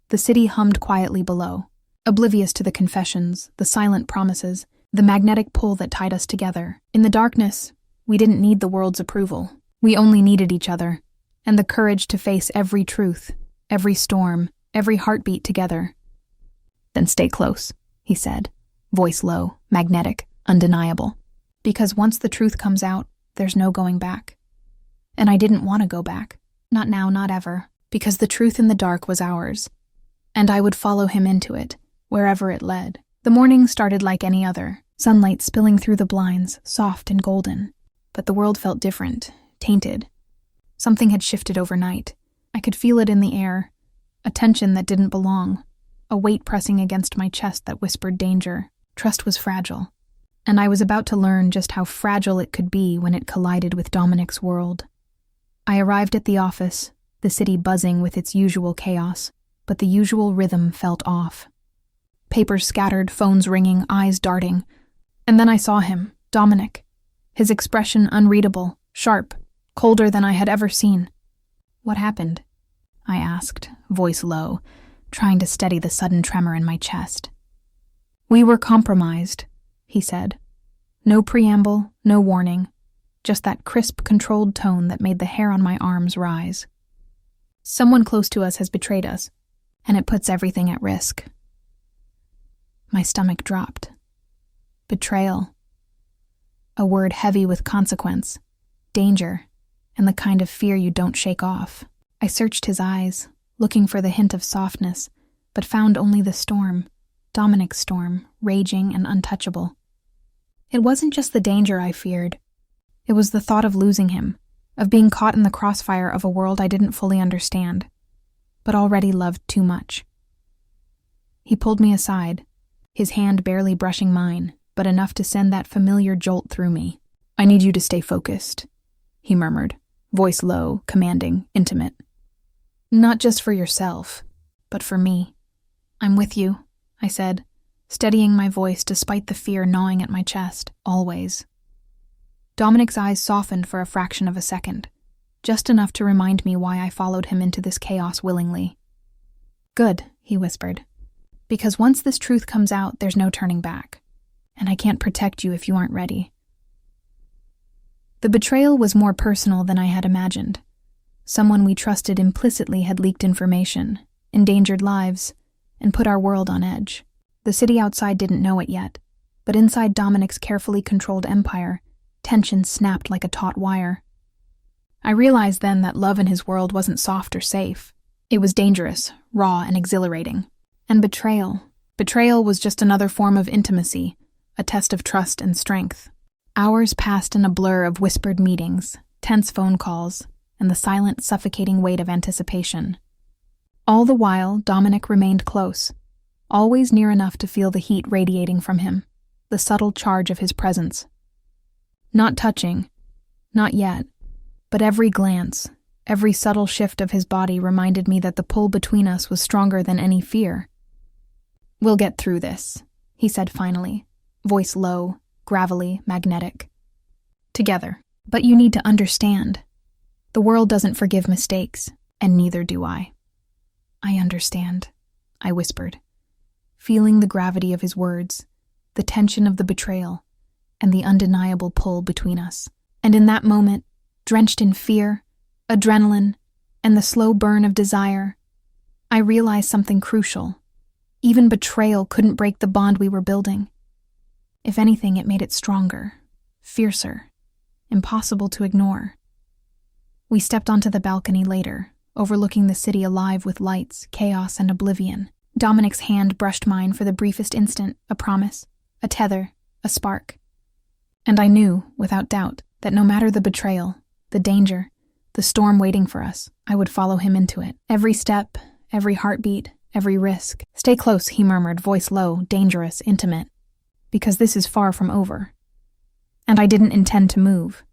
The city hummed quietly below, oblivious to the confessions, the silent promises, the magnetic pull that tied us together. In the darkness, we didn't need the world's approval. We only needed each other, and the courage to face every truth, every storm, every heartbeat together. "Then stay close," he said, voice low, magnetic, undeniable. Because once the truth comes out, there's no going back. And I didn't want to go back. Not now, not ever. Because the truth in the dark was ours. and I would follow him into it, wherever it led. The morning started like any other, sunlight spilling through the blinds, soft and golden. But the world felt different, tainted. Something had shifted overnight. I could feel it in the air, a tension that didn't belong, a weight pressing against my chest that whispered danger. Trust was fragile, and I was about to learn just how fragile it could be when it collided with Dominic's world. I arrived at the office, the city buzzing with its usual chaos, but the usual rhythm felt off. Papers scattered, phones ringing, eyes darting. And then I saw him, Dominic. His expression unreadable, sharp, colder than I had ever seen. "What happened?" I asked, voice low, trying to steady the sudden tremor in my chest. "We were compromised," he said. No preamble, no warning, just that crisp, controlled tone that made the hair on my arms rise. "Someone close to us has betrayed us, and it puts everything at risk." My stomach dropped. Betrayal. A word heavy with consequence, danger, and the kind of fear you don't shake off. I searched his eyes, looking for the hint of softness, but found only the storm, Dominic's storm, raging and untouchable. It wasn't just the danger I feared. It was the thought of losing him, of being caught in the crossfire of a world I didn't fully understand, but already loved too much. He pulled me aside, his hand barely brushing mine, but enough to send that familiar jolt through me. "I need you to stay focused," he murmured, voice low, commanding, intimate. "Not just for yourself, but for me." "I'm with you," I said, steadying my voice despite the fear gnawing at my chest, always. Dominic's eyes softened for a fraction of a second, just enough to remind me why I followed him into this chaos willingly. "Good," he whispered, "because once this truth comes out, there's no turning back, and I can't protect you if you aren't ready." The betrayal was more personal than I had imagined. Someone we trusted implicitly had leaked information, endangered lives, and put our world on edge. The city outside didn't know it yet, but inside Dominic's carefully controlled empire, tension snapped like a taut wire. I realized then that love in his world wasn't soft or safe. It was dangerous, raw, and exhilarating. And betrayal. Betrayal was just another form of intimacy, a test of trust and strength. Hours passed in a blur of whispered meetings, tense phone calls, and the silent, suffocating weight of anticipation. All the while, Dominic remained close, always near enough to feel the heat radiating from him, the subtle charge of his presence. Not touching, not yet, but every glance, every subtle shift of his body reminded me that the pull between us was stronger than any fear. "We'll get through this," he said finally, voice low, gravelly, magnetic. "Together. But you need to understand. The world doesn't forgive mistakes, and neither do I." "I understand," I whispered, feeling the gravity of his words, the tension of the betrayal, and the undeniable pull between us. And in that moment, drenched in fear, adrenaline, and the slow burn of desire, I realized something crucial. Even betrayal couldn't break the bond we were building. If anything, it made it stronger, fiercer, impossible to ignore. We stepped onto the balcony later, overlooking the city alive with lights, chaos, and oblivion. Dominic's hand brushed mine for the briefest instant, a promise, a tether, a spark. And I knew, without doubt, that no matter the betrayal, the danger, the storm waiting for us, I would follow him into it. Every step, every heartbeat, every risk. "Stay close," he murmured, voice low, dangerous, intimate. "Because this is far from over." And I didn't intend to move.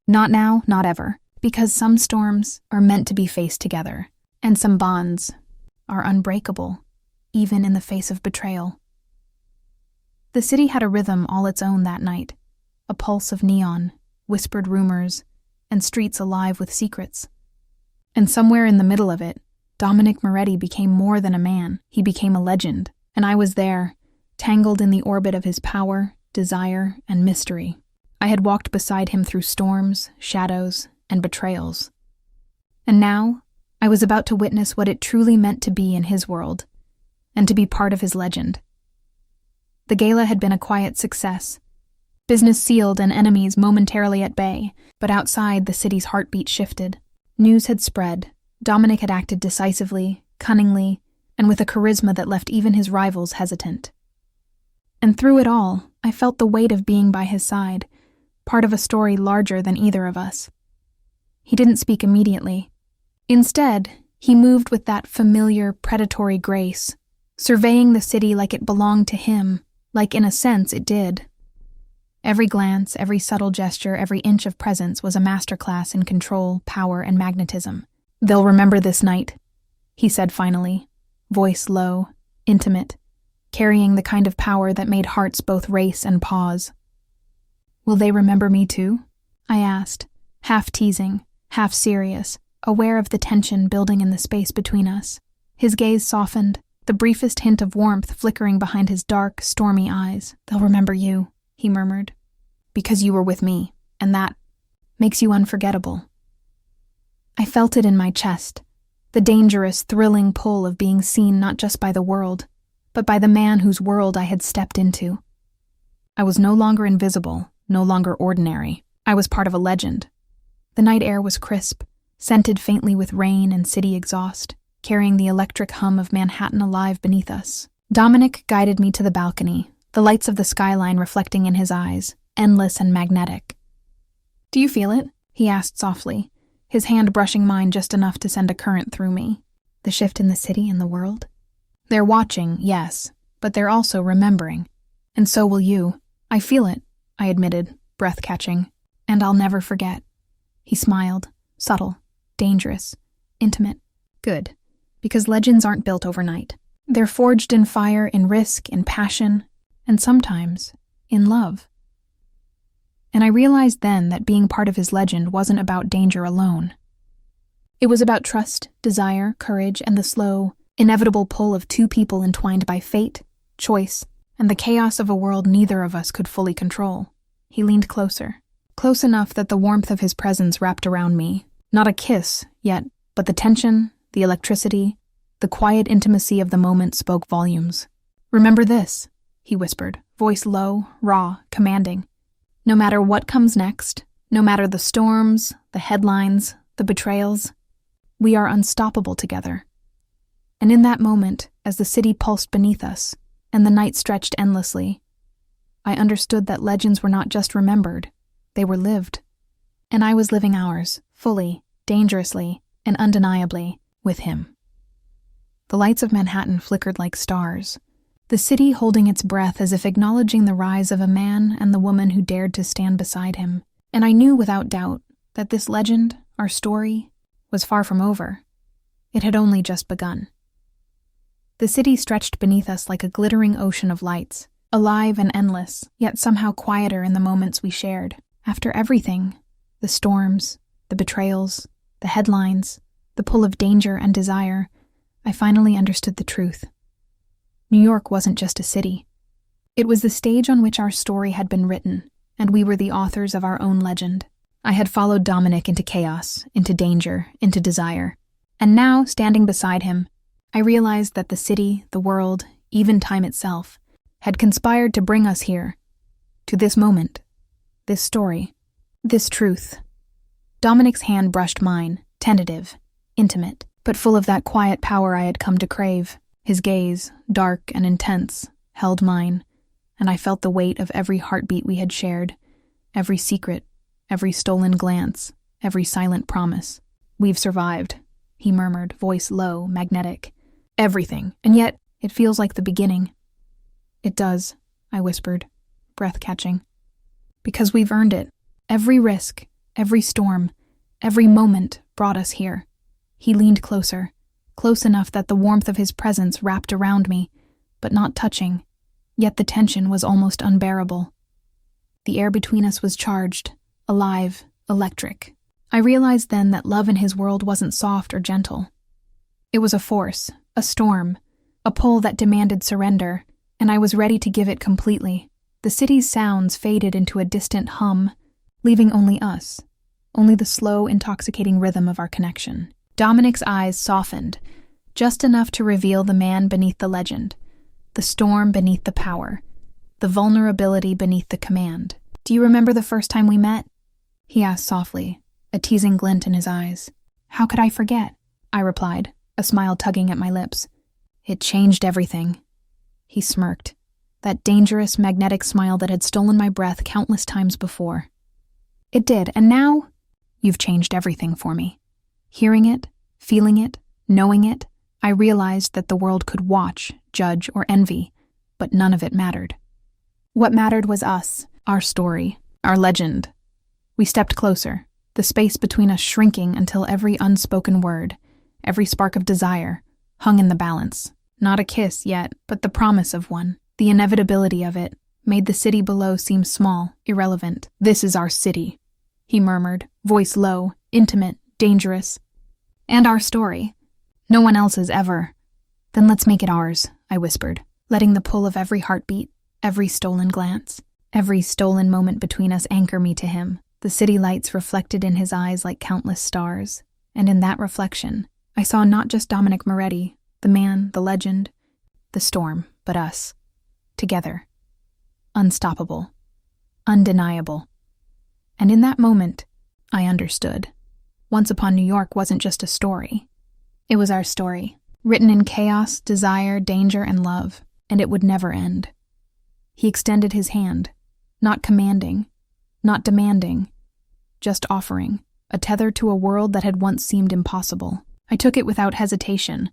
Not now, not ever. Because some storms are meant to be faced together, and some bonds are unbreakable, even in the face of betrayal. The city had a rhythm all its own that night, a pulse of neon, whispered rumors, and streets alive with secrets. And somewhere in the middle of it, Dominic Moretti became more than a man. He became a legend, and I was there, tangled in the orbit of his power, desire, and mystery. I had walked beside him through storms, shadows, and betrayals. And now, I was about to witness what it truly meant to be in his world, and to be part of his legend. The gala had been a quiet success. Business sealed and enemies momentarily at bay, but outside the city's heartbeat shifted. News had spread. Dominic had acted decisively, cunningly, and with a charisma that left even his rivals hesitant. And through it all, I felt the weight of being by his side, part of a story larger than either of us. He didn't speak immediately. Instead, he moved with that familiar, predatory grace, surveying the city like it belonged to him, like in a sense it did. Every glance, every subtle gesture, every inch of presence was a masterclass in control, power, and magnetism. "They'll remember this night," he said finally, voice low, intimate, carrying the kind of power that made hearts both race and pause. "Will they remember me too?" I asked, half teasing, half serious, aware of the tension building in the space between us. His gaze softened, the briefest hint of warmth flickering behind his dark, stormy eyes. "They'll remember you," he murmured, "because you were with me, and that makes you unforgettable." I felt it in my chest, the dangerous, thrilling pull of being seen not just by the world, but by the man whose world I had stepped into. I was no longer invisible, no longer ordinary. I was part of a legend. The night air was crisp, scented faintly with rain and city exhaust, carrying the electric hum of Manhattan alive beneath us. Dominic guided me to the balcony, the lights of the skyline reflecting in his eyes, endless and magnetic. "Do you feel it?" he asked softly, his hand brushing mine just enough to send a current through me. "The shift in the city and the world?" "They're watching, yes, but they're also remembering. And so will you." "I feel it," I admitted, breath-catching. "And I'll never forget." He smiled, subtle, dangerous, intimate. "Good, because legends aren't built overnight. They're forged in fire, in risk, in passion, and sometimes in love." And I realized then that being part of his legend wasn't about danger alone. It was about trust, desire, courage, and the slow, inevitable pull of two people entwined by fate, choice, and the chaos of a world neither of us could fully control. He leaned closer, close enough that the warmth of his presence wrapped around me. Not a kiss, yet, but the tension, the electricity, the quiet intimacy of the moment spoke volumes. "Remember this," he whispered, voice low, raw, commanding. "No matter what comes next, no matter the storms, the headlines, the betrayals, we are unstoppable together." And in that moment, as the city pulsed beneath us, and the night stretched endlessly, I understood that legends were not just remembered, they were lived. And I was living ours, fully, dangerously, and undeniably, with him. The lights of Manhattan flickered like stars, the city holding its breath as if acknowledging the rise of a man and the woman who dared to stand beside him. And I knew without doubt that this legend, our story, was far from over. It had only just begun. The city stretched beneath us like a glittering ocean of lights, alive and endless, yet somehow quieter in the moments we shared. After everything, the storms, the betrayals, the headlines, the pull of danger and desire, I finally understood the truth. New York wasn't just a city. It was the stage on which our story had been written, and we were the authors of our own legend. I had followed Dominic into chaos, into danger, into desire. And now, standing beside him, I realized that the city, the world, even time itself, had conspired to bring us here, to this moment, this story, this truth. Dominic's hand brushed mine, tentative, intimate, but full of that quiet power I had come to crave. His gaze, dark and intense, held mine, and I felt the weight of every heartbeat we had shared, every secret, every stolen glance, every silent promise. "We've survived," he murmured, voice low, magnetic. "Everything, and yet it feels like the beginning." "It does," I whispered, breath-catching. "Because we've earned it. Every risk, every storm, every moment brought us here." He leaned closer, close enough that the warmth of his presence wrapped around me, but not touching, yet the tension was almost unbearable. The air between us was charged, alive, electric. I realized then that love in his world wasn't soft or gentle. It was a force, a storm, a pull that demanded surrender, and I was ready to give it completely. The city's sounds faded into a distant hum, leaving only us, only the slow, intoxicating rhythm of our connection. Dominic's eyes softened, just enough to reveal the man beneath the legend, the storm beneath the power, the vulnerability beneath the command. "Do you remember the first time we met?" he asked softly, a teasing glint in his eyes. "How could I forget?" I replied, a smile tugging at my lips. It changed everything. He smirked, that dangerous, magnetic smile that had stolen my breath countless times before. It did, and now you've changed everything for me. Hearing it, feeling it, knowing it, I realized that the world could watch, judge, or envy, but none of it mattered. What mattered was us, our story, our legend. We stepped closer, the space between us shrinking until every unspoken word, every spark of desire, hung in the balance. Not a kiss yet, but the promise of one. The inevitability of it made the city below seem small, irrelevant. "This is our city," he murmured, voice low, intimate, dangerous. "And our story. No one else's ever." "Then let's make it ours," I whispered, letting the pull of every heartbeat, every stolen glance, every stolen moment between us anchor me to him. The city lights reflected in his eyes like countless stars, and in that reflection, I saw not just Dominic Moretti, the man, the legend, the storm, but us. Together. Unstoppable. Undeniable. And in that moment, I understood. Once Upon New York wasn't just a story. It was our story, written in chaos, desire, danger, and love, and it would never end. He extended his hand, not commanding, not demanding, just offering, a tether to a world that had once seemed impossible. I took it without hesitation,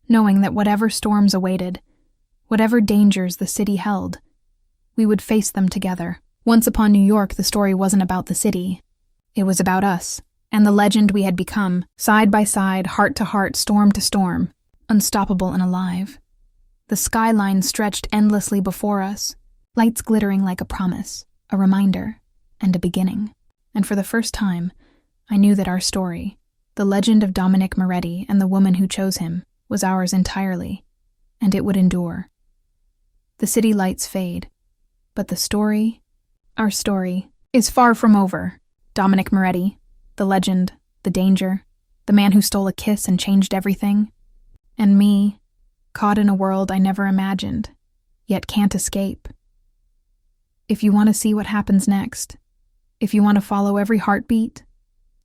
knowing that whatever storms awaited, whatever dangers the city held, we would face them together. Once Upon New York, the story wasn't about the city. It was about us, and the legend we had become, side by side, heart to heart, storm to storm, unstoppable and alive. The skyline stretched endlessly before us, lights glittering like a promise, a reminder, and a beginning. And for the first time, I knew that our story, the legend of Dominic Moretti and the woman who chose him, was ours entirely, and it would endure. The city lights fade, but the story, our story, is far from over. Dominic Moretti, the legend, the danger, the man who stole a kiss and changed everything, and me, caught in a world I never imagined, yet can't escape. If you want to see what happens next, if you want to follow every heartbeat,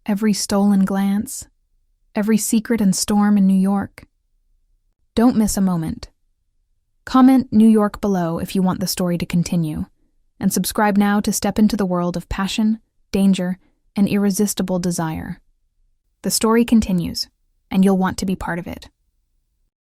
every stolen glance, every secret and storm in New York, don't miss a moment. Comment New York below if you want the story to continue, and subscribe now to step into the world of passion, danger, and irresistible desire. The story continues, and you'll want to be part of it.